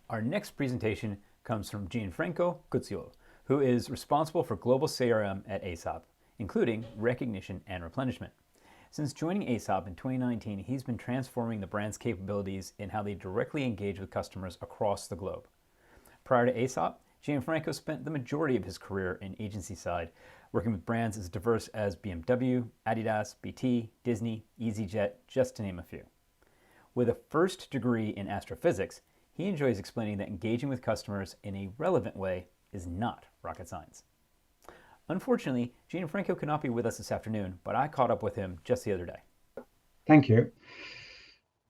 Our next presentation comes from Gianfranco Cuzziol, who is responsible for global CRM at Aesop, including recognition and replenishment. Since joining Aesop in 2019, he's been transforming the brand's capabilities in how they directly engage with customers across the globe. Prior to Aesop, Gianfranco spent the majority of his career in agency side, working with brands as diverse as BMW, Adidas, BT, Disney, EasyJet, just to name a few. With a first degree in astrophysics, he enjoys explaining that engaging with customers in a relevant way is not rocket science. Unfortunately, Gianfranco could not be with us this afternoon, but I caught up with him just the other day. Thank you.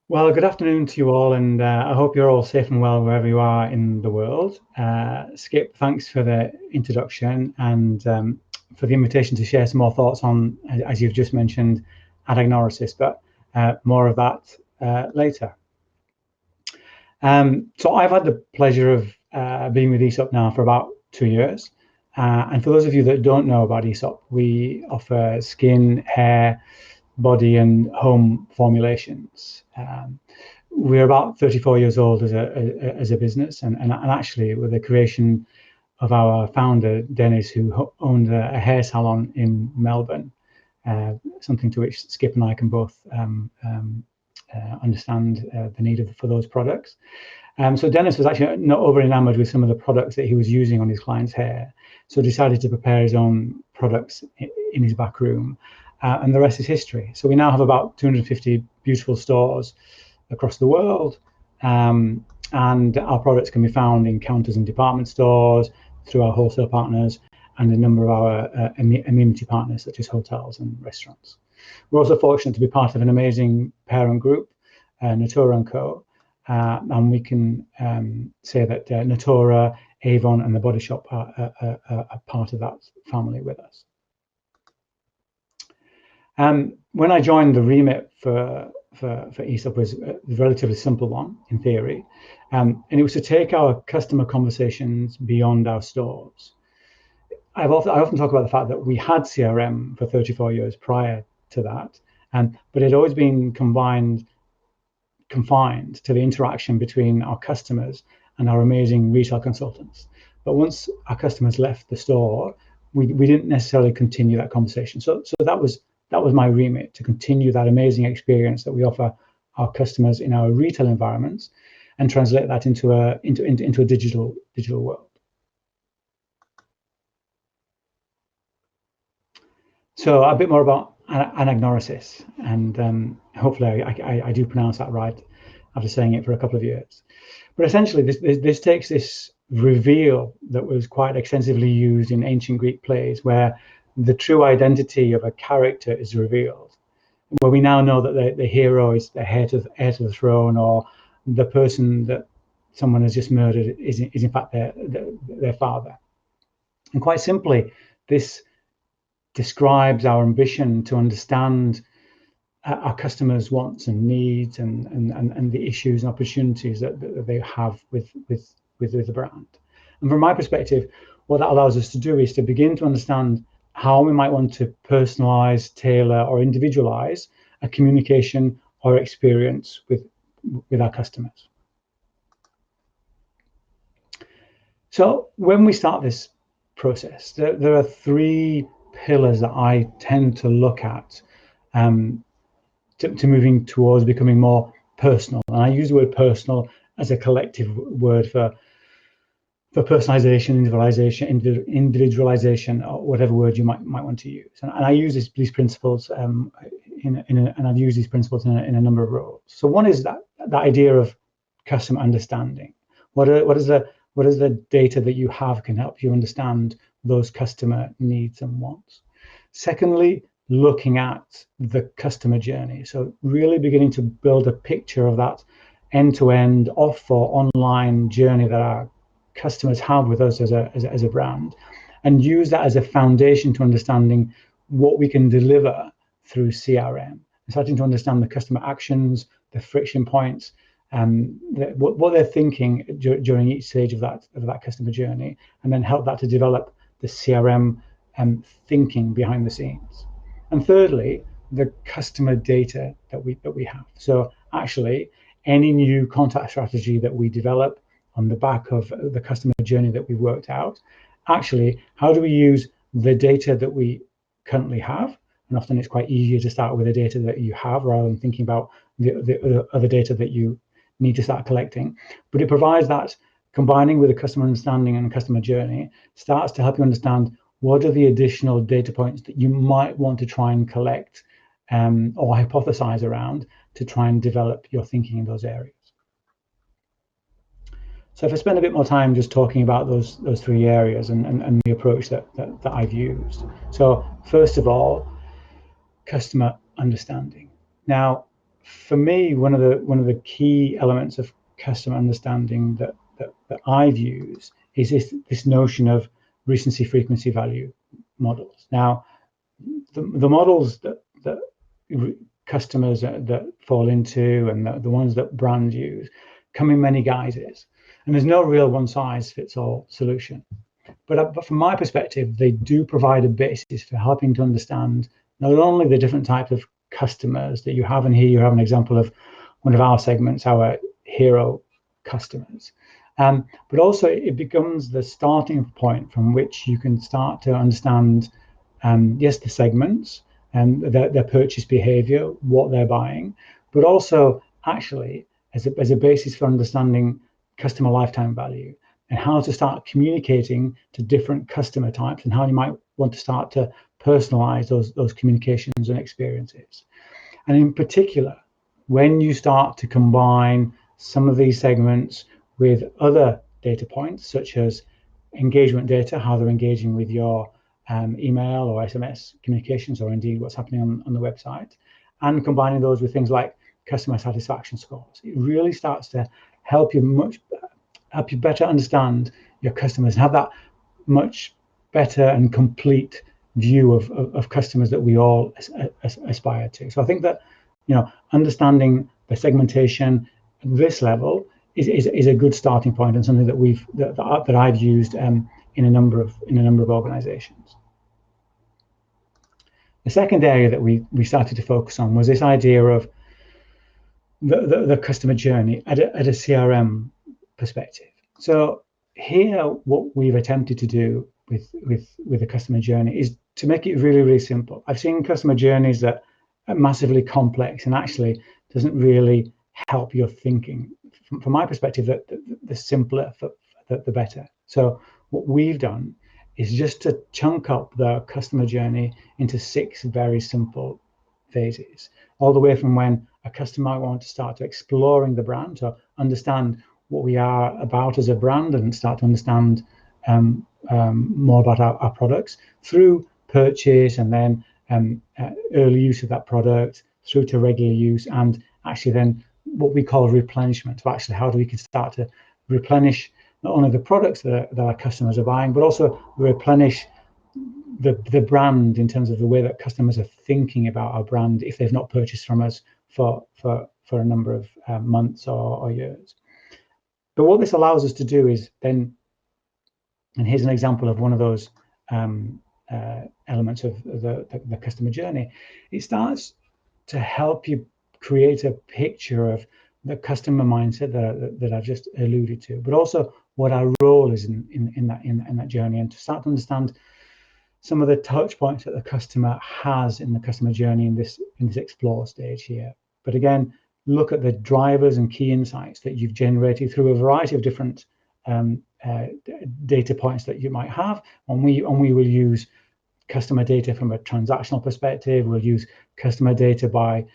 Well, good afternoon to you all, and I hope you're all safe and well wherever you are in the world. Skip, thanks for the introduction and for the invitation to share some more thoughts on, as you've just mentioned, Anagnorisis, but more of that later. So I've had the pleasure of being with Aesop now for about 2 years. And for those of you that don't know about Aesop, we offer skin, hair, body and home formulations. We're about 34 years old as a business, and actually with the creation of our founder, Dennis, who owned a hair salon in Melbourne, something to which Skip and I can both understand the need for those products. So Dennis was actually not over enamored with some of the products that he was using on his clients' hair, so decided to prepare his own products in his back room, and the rest is history. So we now have about 250 beautiful stores across the world, and our products can be found in counters in department stores, through our wholesale partners, and a number of our amenity partners such as hotels and restaurants. We're also fortunate to be part of an amazing parent group, Natura & Co. And we can say that Natura, Avon and The Body Shop are part of that family with us. When I joined, the remit for Aesop was a relatively simple one in theory, and it was to take our customer conversations beyond our stores. I often talk about the fact that we had CRM for 34 years prior to that, but it had always been confined to the interaction between our customers and our amazing retail consultants. But once our customers left the store, we didn't necessarily continue that conversation. So that was my remit, to continue that amazing experience that we offer our customers in our retail environments and translate that into a digital world. So a bit more about Anagnorisis, and hopefully I do pronounce that right after saying it for a couple of years. But essentially, this takes this reveal that was quite extensively used in ancient Greek plays, where the true identity of a character is revealed, where we now know that the hero is the heir to the throne, or the person that someone has just murdered is in fact their father. And quite simply, this describes our ambition to understand our customers' wants and needs and the issues and opportunities that they have with the brand. And from my perspective, what that allows us to do is to begin to understand how we might want to personalize, tailor or individualize a communication or experience with our customers. So when we start this process, there are 3 pillars that I tend to look at to moving towards becoming more personal. And I use the word personal as a collective word for personalization, individualization, or whatever word you might want to use. And I use these principles and I've used these principles in a number of roles. So one is that idea of customer understanding. What is the data that you have can help you understand those customer needs and wants. Secondly, looking at the customer journey. So really beginning to build a picture of that end-to-end off or online journey that our customers have with us as a brand, and use that as a foundation to understanding what we can deliver through CRM, and starting to understand the customer actions, the friction points, what they're thinking during each stage of that customer journey, and then help that to develop the CRM thinking behind the scenes. And thirdly, the customer data that we have. So actually, any new contact strategy that we develop on the back of the customer journey that we worked out. Actually, how do we use the data that we currently have? And often it's quite easier to start with the data that you have rather than thinking about the other data that you need to start collecting. But it provides that, combining with the customer understanding and customer journey, starts to help you understand what are the additional data points that you might want to try and collect or hypothesize around to try and develop your thinking in those areas. So if I spend a bit more time just talking about those three areas and the approach that I've used. So first of all, customer understanding. Now, for me, one of the key elements of customer understanding that I've used is this notion of recency, frequency, value models. Now, the models that customers that fall into and the ones that brands use come in many guises, and there's no real one-size-fits-all solution. But from my perspective, they do provide a basis for helping to understand not only the different types of customers that you have, and here you have an example of one of our segments, our hero customers, but also it becomes the starting point from which you can start to understand, yes, the segments and their purchase behavior, what they're buying, but also actually as a basis for understanding customer lifetime value and how to start communicating to different customer types and how you might want to start to personalize those communications and experiences. And in particular, when you start to combine some of these segments with other data points, such as engagement data, how they're engaging with your email or SMS communications, or indeed what's happening on the website, and combining those with things like customer satisfaction scores, it really starts to help you better understand your customers and have that much better and complete view of customers that we all aspire to. So I think that, understanding the segmentation at this level is a good starting point, and something that I've used in a number of organizations. The second area that we started to focus on was this idea of the customer journey at a CRM perspective. So here, what we've attempted to do with the customer journey is to make it really, really simple. I've seen customer journeys that are massively complex and actually doesn't really help your thinking. From my perspective, the simpler, the better. So what we've done is just to chunk up the customer journey into 6 very simple phases, all the way from when a customer might want to start to exploring the brand, to understand what we are about as a brand and start to understand more about our products, through purchase and then early use of that product, through to regular use, and actually then what we call replenishment. So actually, how do we start to replenish not only the products that our customers are buying, but also replenish the brand in terms of the way that customers are thinking about our brand if they've not purchased from us for a number of months or years. But what this allows us to do is then, and here's an example of one of those elements of the customer journey, it starts to help you create a picture of the customer mindset that I've just alluded to, but also what our role is in that journey, and to start to understand some of the touch points that the customer has in the customer journey in this explore stage here. But again, look at the drivers and key insights that you've generated through a variety of different data points that you might have, and we will use customer data from a transactional perspective. We'll use customer data by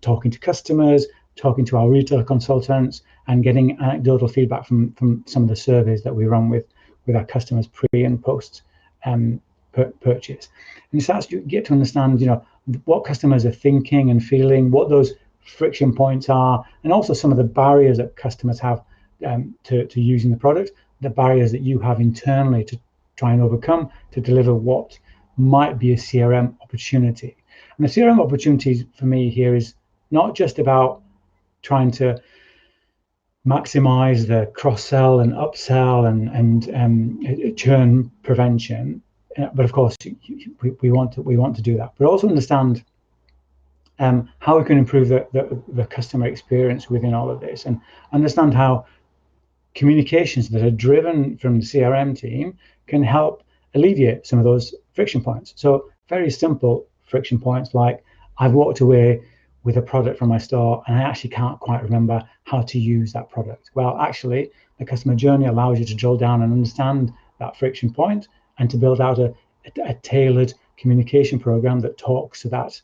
talking to customers, talking to our retail consultants, and getting anecdotal feedback from some of the surveys that we run with our customers pre and post purchase. And it starts to get to understand, what customers are thinking and feeling, what those friction points are, and also some of the barriers that customers have to using the product, the barriers that you have internally to try and overcome to deliver what might be a CRM opportunity. And the CRM opportunity for me here is not just about trying to maximize the cross-sell and upsell and churn prevention, but of course we want to do that, but also understand how we can improve the customer experience within all of this, and understand how communications that are driven from the CRM team can help alleviate some of those friction points. So very simple friction points like, I've walked away with a product from my store and I actually can't quite remember how to use that product. Well, actually, the customer journey allows you to drill down and understand that friction point and to build out a tailored communication program that talks to that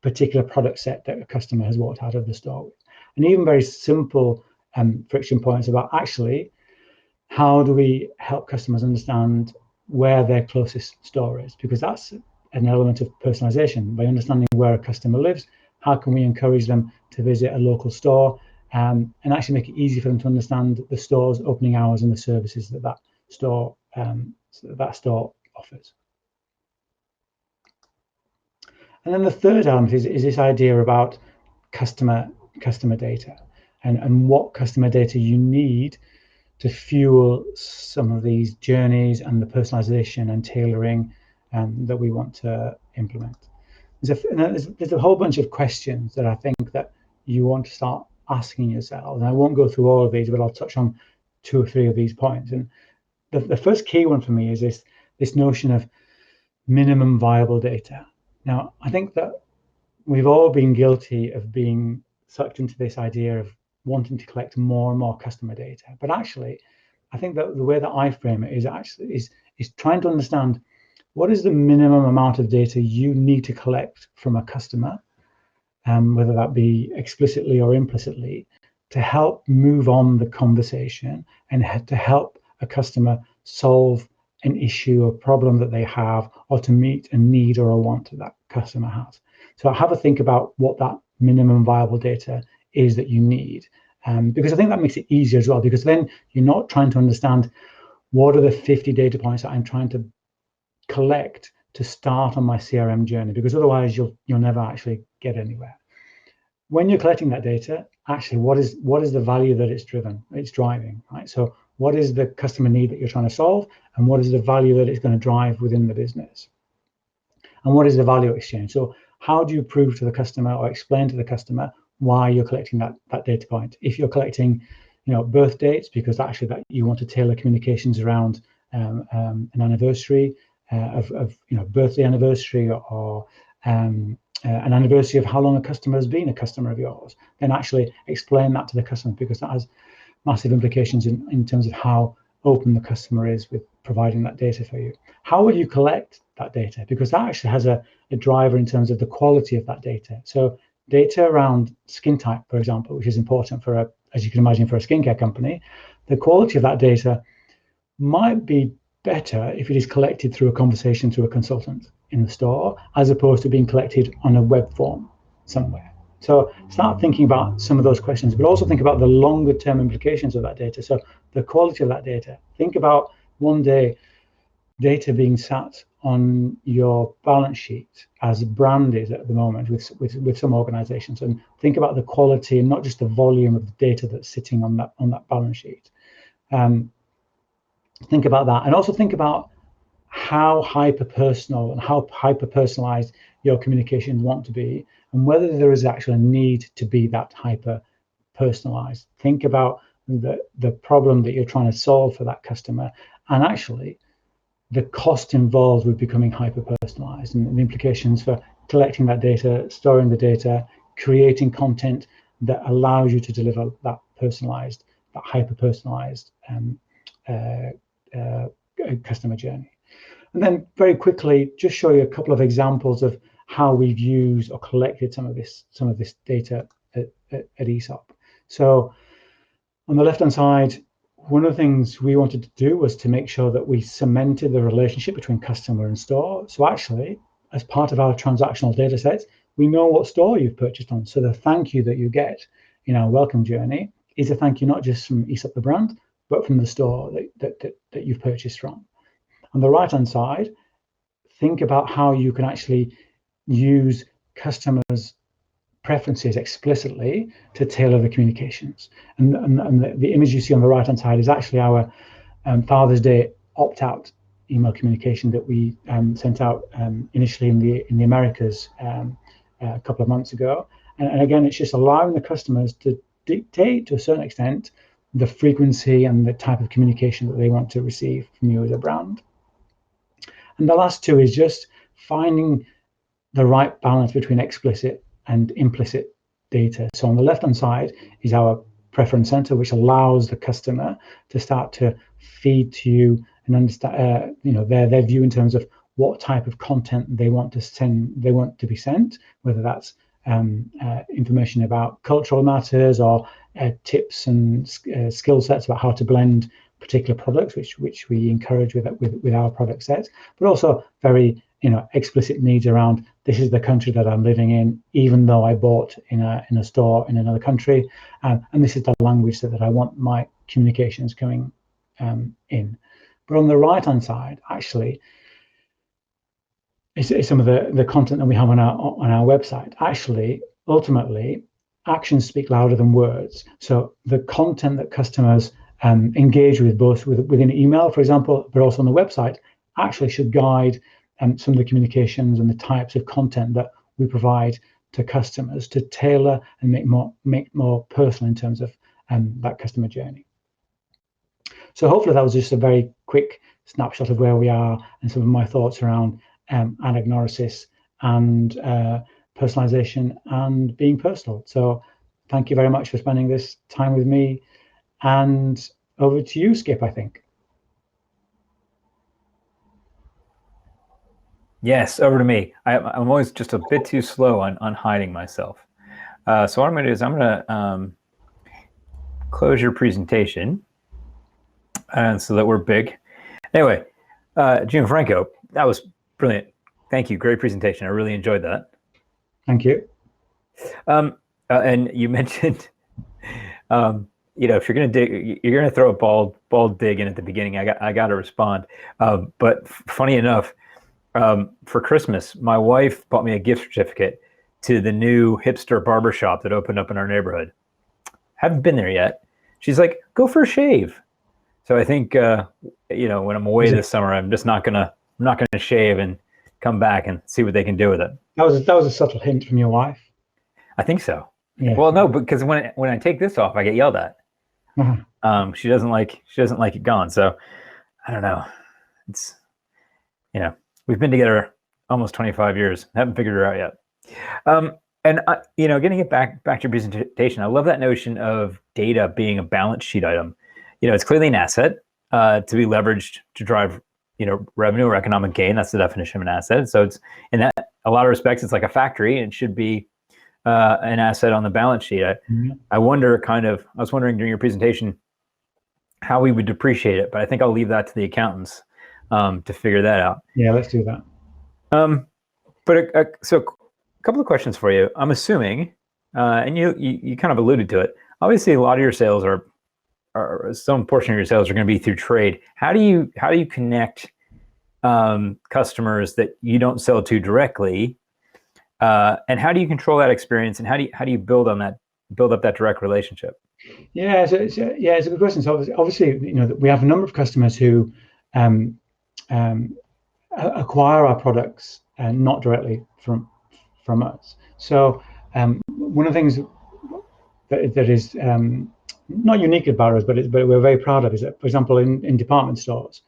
particular product set that a customer has walked out of the store with. And even very simple friction points about actually, how do we help customers understand where their closest store is? Because that's an element of personalization. By understanding where a customer lives, how can we encourage them to visit a local store and actually make it easy for them to understand the store's opening hours and the services that that store offers. And then the third element is this idea about customer data and what customer data you need to fuel some of these journeys and the personalization and tailoring that we want to implement. There's a whole bunch of questions that I think that you want to start asking yourself. And I won't go through all of these, but I'll touch on 2 or 3 of these points. And the first key one for me is this notion of minimum viable data. Now, I think that we've all been guilty of being sucked into this idea of wanting to collect more and more customer data. But actually, I think that the way that I frame it is trying to understand what is the minimum amount of data you need to collect from a customer, whether that be explicitly or implicitly, to help move on the conversation and to help a customer solve an issue or problem that they have, or to meet a need or a want that that customer has. So have a think about what that minimum viable data is that you need, because I think that makes it easier as well, because then you're not trying to understand what are the 50 data points that I'm trying to collect to start on my CRM journey, because otherwise you'll never actually get anywhere. When you're collecting that data, actually, what is the value that it's driving, right? So what is the customer need that you're trying to solve, and what is the value that it's going to drive within the business? And what is the value exchange? So how do you prove to the customer or explain to the customer why you're collecting that data point? If you're collecting, birth dates, because actually that you want to tailor communications around an anniversary of birthday anniversary, or an anniversary of how long a customer has been a customer of yours, then actually explain that to the customer, because that has massive implications in terms of how open the customer is with providing that data for you. How will you collect that data? Because that actually has a driver in terms of the quality of that data. So data around skin type, for example, which is important as you can imagine, for a skincare company, the quality of that data might be better if it is collected through a conversation through a consultant in the store, as opposed to being collected on a web form somewhere. So start thinking about some of those questions, but also think about the longer term implications of that data. So the quality of that data. Think about one day data being sat on your balance sheet, as brand is at the moment with some organizations, and think about the quality and not just the volume of the data that's sitting on that balance sheet. Think about that, and also think about how hyper-personal and how hyper-personalized your communications want to be, and whether there is actually a need to be that hyper-personalized. Think about the problem that you're trying to solve for that customer, and actually the cost involved with becoming hyper-personalized, and the implications for collecting that data, storing the data, creating content that allows you to deliver that personalized, that hyper-personalized customer journey. And then very quickly, just show you a couple of examples of how we've used or collected some of this data at Aesop. So on the left-hand side, one of the things we wanted to do was to make sure that we cemented the relationship between customer and store. So actually, as part of our transactional data sets, we know what store you've purchased on. So the thank you that you get in our welcome journey is a thank you not just from Aesop the brand, but from the store that you've purchased from. On the right-hand side, think about how you can actually use customers' preferences explicitly to tailor the communications. And the image you see on the right-hand side is actually our Father's Day opt-out email communication that we sent out initially in the Americas a couple of months ago. And again, it's just allowing the customers to dictate, to a certain extent, the frequency and the type of communication that they want to receive from you as a brand. And the last two is just finding the right balance between explicit and implicit data. So on the left-hand side is our preference center, which allows the customer to start to feed to you and understand, their view in terms of what type of content they want to be sent, whether that's information about cultural matters or tips and skill sets about how to blend particular products, which we encourage with our product set, but also very explicit needs around, this is the country that I'm living in, even though I bought in a store in another country, and this is the language that I want my communications coming in. But on the right hand side, actually, is some of the content that we have on our website. Actually, ultimately, actions speak louder than words. So the content that customers engage with, both within email, for example, but also on the website, actually should guide some of the communications and the types of content that we provide to customers to tailor and make more personal in terms of that customer journey. So hopefully that was just a very quick snapshot of where we are and some of my thoughts around anagnorisis and personalization and being personal. So thank you very much for spending this time with me, and over to you, Skip, I think. Yes, over to me. I'm always just a bit too slow on hiding myself. So what I'm going to do is I'm going to close your presentation, and so that we're big. Anyway, Gianfranco, that was brilliant. Thank you. Great presentation. I really enjoyed that. Thank you. And you mentioned, if you're going to dig, you're going to throw a bald dig in at the beginning. I got to respond. But funny enough, for Christmas, my wife bought me a gift certificate to the new hipster barbershop that opened up in our neighborhood. Haven't been there yet. She's like, go for a shave. So I think, when I'm away this summer, I'm just not gonna shave and come back and see what they can do with it. That was a subtle hint from your wife. I think so. Yeah. Well, no, because when I take this off, I get yelled at. Uh-huh. She doesn't like it gone. So I don't know. It's we've been together almost 25 years. Haven't figured her out yet. And getting it back to your presentation, I love that notion of data being a balance sheet item. It's clearly an asset to be leveraged to drive revenue or economic gain. That's the definition of an asset. So it's in a lot of respects, it's like a factory, and it should be an asset on the balance sheet. I was wondering during your presentation how we would depreciate it, but I think I'll leave that to the accountants to figure that out. Yeah, let's do that. So a couple of questions for you. I'm assuming, and you kind of alluded to it, obviously a lot of your sales are some portion of your sales are going to be through trade. How do you connect customers that you don't sell to directly, and how do you control that experience, and how do you build up that direct relationship? Yeah, it's a good question. So obviously, we have a number of customers who acquire our products not directly from us. So one of the things that is not unique about us, but we're very proud of, is that, for example, in department stores,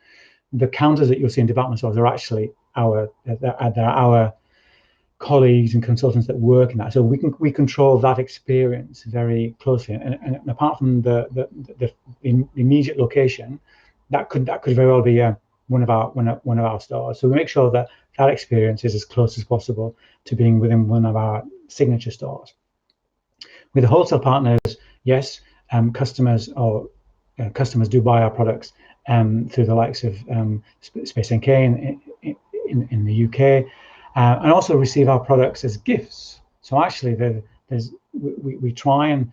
the counters that you'll see in department stores are actually our colleagues and consultants that work in that. So we control that experience very closely. And apart from the immediate location, that could very well be one of our stores. So we make sure that experience is as close as possible to being within one of our signature stores. With the wholesale partners, yes, customers do buy our products through the likes of Space NK in the UK, and also receive our products as gifts. So actually, we try and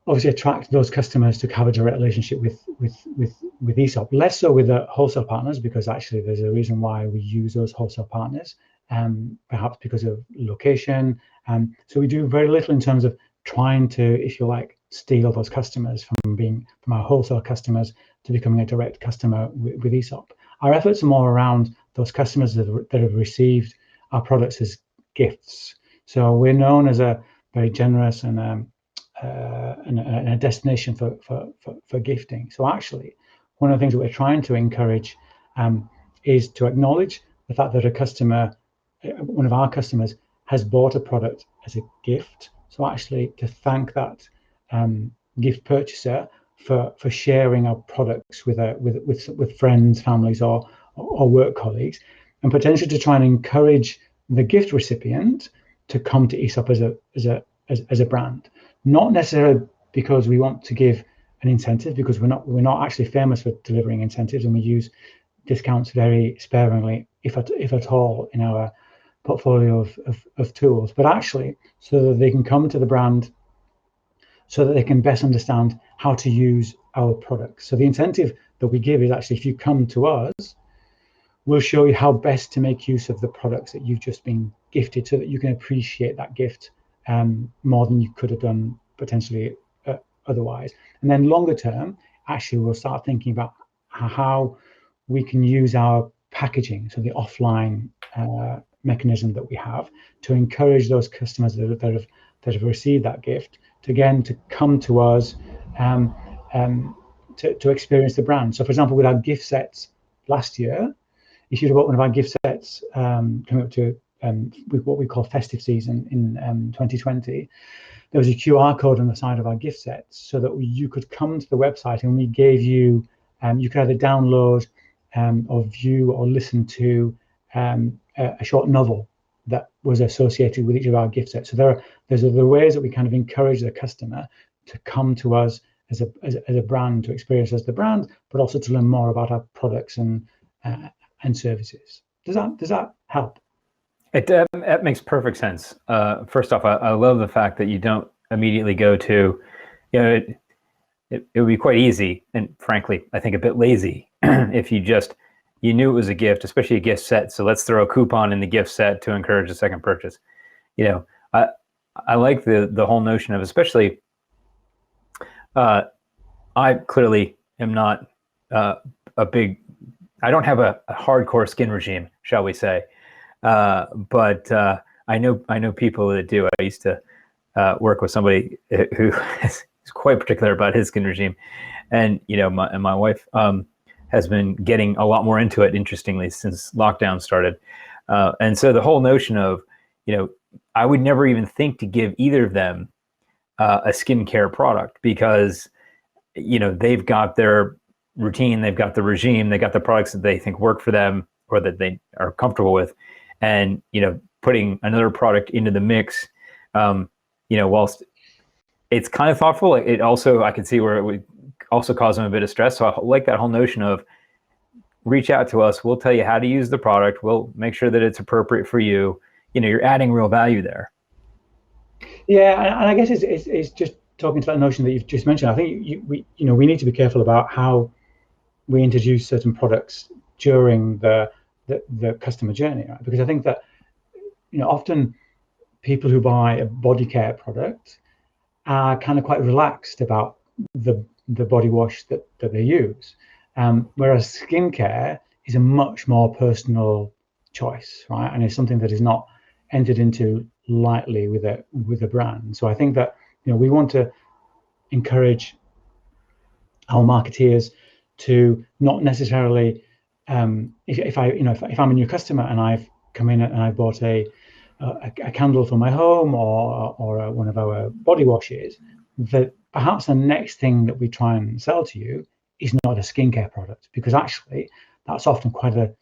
obviously attract those customers to have a direct relationship with Aesop. Less so with the wholesale partners, because actually there's a reason why we use those wholesale partners, perhaps because of location. So we do very little in terms of trying to, if you like, steal those customers from our wholesale customers to becoming a direct customer with Aesop. Our efforts are more around those customers that have received our products as gifts. So we're known as a very generous and and a destination for gifting. So actually, one of the things that we're trying to encourage is to acknowledge the fact that a customer, one of our customers, has bought a product as a gift. So actually, to thank that gift purchaser for sharing our products with friends, families, or work colleagues, and potentially to try and encourage the gift recipient to come to Aesop as a brand. Not necessarily because we want to give an incentive, because we're not actually famous for delivering incentives, and we use discounts very sparingly, if at all, in our portfolio of tools, but actually so that they can come to the brand, so that they can best understand how to use our products. So the incentive that we give is actually, if you come to us, we'll show you how best to make use of the products that you've just been gifted, so that you can appreciate that gift more than you could have done potentially otherwise. And then longer term, actually, we'll start thinking about how we can use our packaging, so the offline mechanism that we have, to encourage those customers that have received that gift to come to us to experience the brand. So, for example, with our gift sets last year, if you'd have bought one of our gift sets coming up to with what we call festive season in 2020, there was a QR code on the side of our gift sets, so that you could come to the website and we gave you, you could either download or view or listen to a short novel that was associated with each of our gift sets. So there's the ways that we kind of encourage the customer to come to us as a brand, to experience us as the brand, but also to learn more about our products and services. Does that help? That makes perfect sense. First off, I love the fact that you don't immediately go to, it would be quite easy, and frankly, I think a bit lazy, if you knew it was a gift, especially a gift set. So let's throw a coupon in the gift set to encourage a second purchase. I like the whole notion of, especially, I clearly am not I don't have a hardcore skin regime, shall we say. But I know people that do. I used to work with somebody who is quite particular about his skin regime, and my wife has been getting a lot more into it, interestingly, since lockdown started. And so the whole notion of, I would never even think to give either of them a skincare product, because they've got their routine, they've got the regime, they got the products that they think work for them or that they are comfortable with, and putting another product into the mix, whilst it's kind of thoughtful, it also, I can see where it would also cause them a bit of stress. So I like that whole notion of, reach out to us, we'll tell you how to use the product, we'll make sure that it's appropriate for you. You're adding real value there. Yeah, and I guess it's just talking to that notion that you've just mentioned. I think we need to be careful about how we introduce certain products during the customer journey, right? Because I think that often people who buy a body care product are kind of quite relaxed about the body wash that they use, whereas skincare is a much more personal choice, right? And it's something that is not entered into lightly with a brand. So I think that we want to encourage our marketeers to not necessarily, if I'm a new customer and I've come in and I bought a candle for my home or one of our body washes, that perhaps the next thing that we try and sell to you is not a skincare product, because actually that's often quite a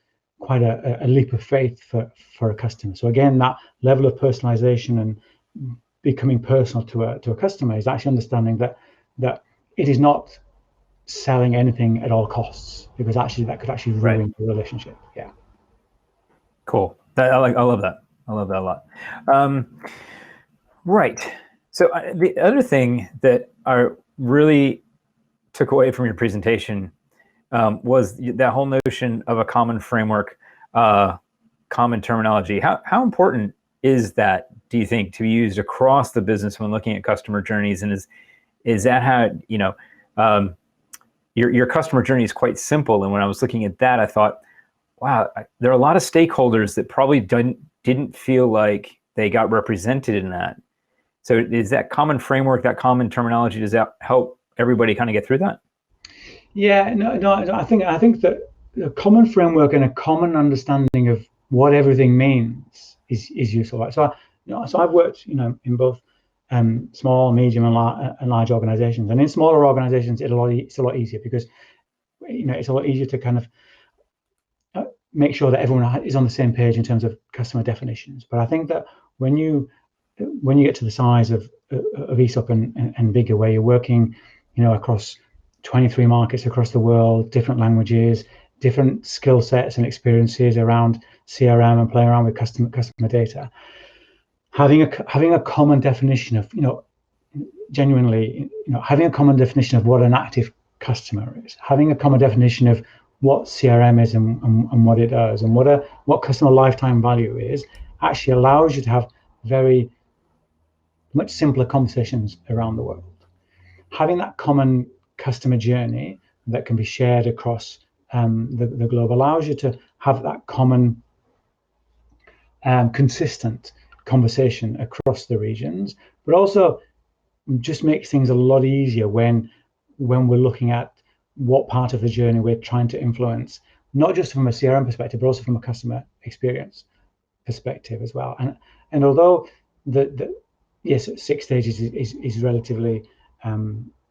leap of faith for a customer. So again, that level of personalization and becoming personal to a customer is actually understanding that it is not selling anything at all costs, because actually that could actually ruin the relationship. Yeah. Cool. I love that. I love that a lot. Right. So the other thing that I really took away from your presentation was that whole notion of a common framework, common terminology. How important is that, do you think, to be used across the business when looking at customer journeys? And is that how, your customer journey is quite simple. And when I was looking at that, I thought, wow, there are a lot of stakeholders that probably didn't feel like they got represented in that. So is that common framework, that common terminology, does that help everybody kind of get through that? Yeah, no. I think that a common framework and a common understanding of what everything means is useful. Right? So I've worked, in both small, medium, and large organizations. And in smaller organizations, it's a lot easier because it's a lot easier to kind of make sure that everyone is on the same page in terms of customer definitions. But I think that when you get to the size of Aesop and bigger, where you're working, across 23 markets across the world, different languages, different skill sets and experiences around CRM and playing around with customer data, having a common definition of, genuinely, having a common definition of what an active customer is, having a common definition of what CRM is and what it does, and what customer lifetime value is, actually allows you to have very much simpler conversations around the world. Having that common customer journey that can be shared across the globe allows you to have that common, consistent conversation across the regions, but also just makes things a lot easier when we're looking at what part of the journey we're trying to influence, not just from a CRM perspective, but also from a customer experience perspective as well. And although yes, 6 stages is relatively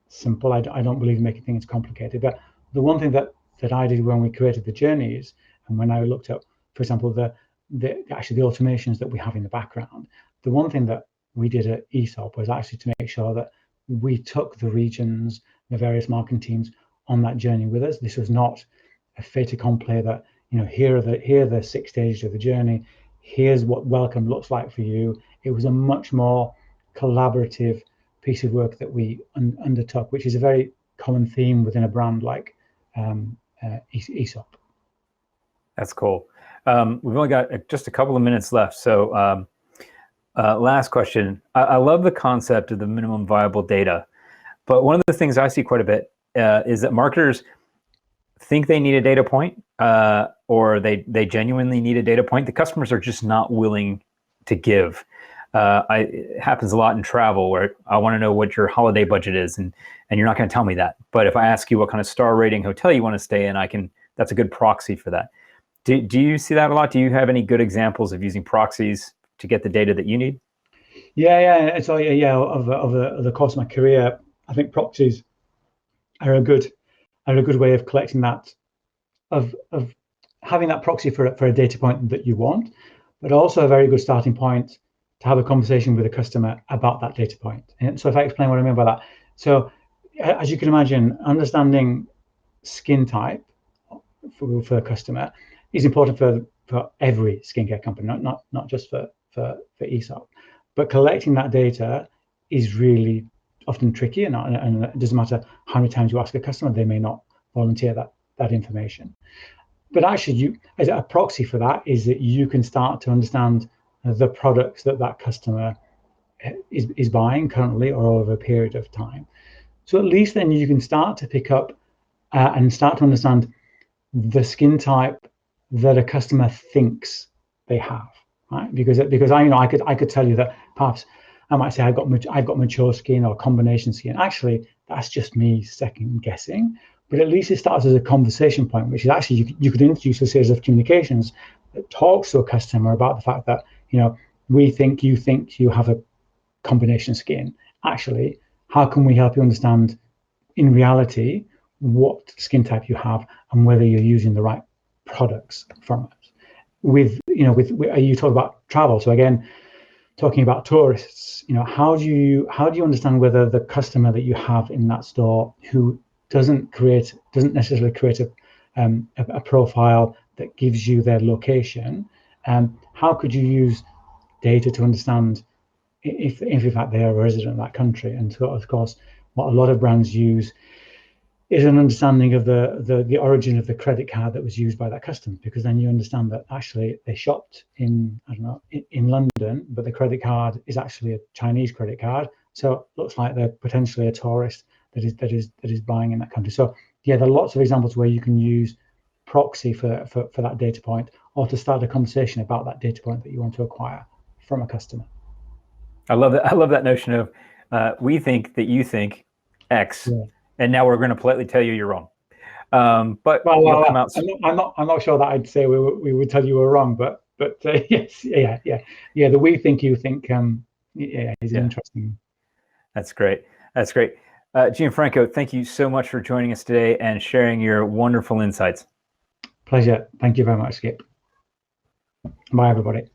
simple, I don't believe in making things complicated. But the one thing that I did when we created the journeys, and when I looked at, for example, the automations that we have in the background, the one thing that we did at Aesop was actually to make sure that we took the regions, the various marketing teams on that journey with us. This was not a fait accompli that, here are the 6 stages of the journey. Here's what welcome looks like for you. It was a much more collaborative piece of work that we undertook, which is a very common theme within a brand like Aesop. That's cool. We've only got just a couple of minutes left. So last question. I love the concept of the minimum viable data, but one of the things I see quite a bit is that marketers think they need a data point, or they genuinely need a data point. The customers are just not willing to give. It happens a lot in travel, where I want to know what your holiday budget is, and you're not going to tell me that. But if I ask you what kind of star rating hotel you want to stay in, that's a good proxy for that. Do you see that a lot? Do you have any good examples of using proxies to get the data that you need? Yeah. So over the course of my career, I think proxies are a good way of collecting that, of having that proxy for a data point that you want, but also a very good starting point to have a conversation with a customer about that data point. And so if I explain what I mean by that, so as you can imagine, understanding skin type for a customer is important for every skincare company, not just for Aesop. But collecting that data is really often tricky, and it doesn't matter how many times you ask a customer, they may not volunteer that information. But actually, as a proxy for that is that you can start to understand the products that customer is buying currently or over a period of time. So at least then you can start to pick up and start to understand the skin type that a customer thinks they have, right? Because I could tell you that perhaps I might say I've got mature skin or combination skin. Actually, that's just me second guessing. But at least it starts as a conversation point, which is actually you could introduce a series of communications that talks to a customer about the fact that we think you have a combination skin. Actually, how can we help you understand in reality what skin type you have and whether you're using the right products from it? You talk about travel, so again, talking about tourists, how do you understand whether the customer that you have in that store who doesn't necessarily create a profile that gives you their location, how could you use data to understand if in fact they are a resident of that country? And so, of course, what a lot of brands use is an understanding of the origin of the credit card that was used by that customer, because then you understand that actually they shopped in London, but the credit card is actually a Chinese credit card, so it looks like they're potentially a tourist that is buying in that country. So yeah, there are lots of examples where you can use proxy for that data point, or to start a conversation about that data point that you want to acquire from a customer. I love that. I love that notion of we think that you think X, Yeah. and now we're going to politely tell you you're wrong. But Well, you'll come out. I'm not sure that I'd say we would tell you we're wrong, but yes, yeah. The we think you think yeah is an interesting. That's great. That's great. Gianfranco, thank you so much for joining us today and sharing your wonderful insights. Pleasure. Thank you very much, Skip. Bye, everybody.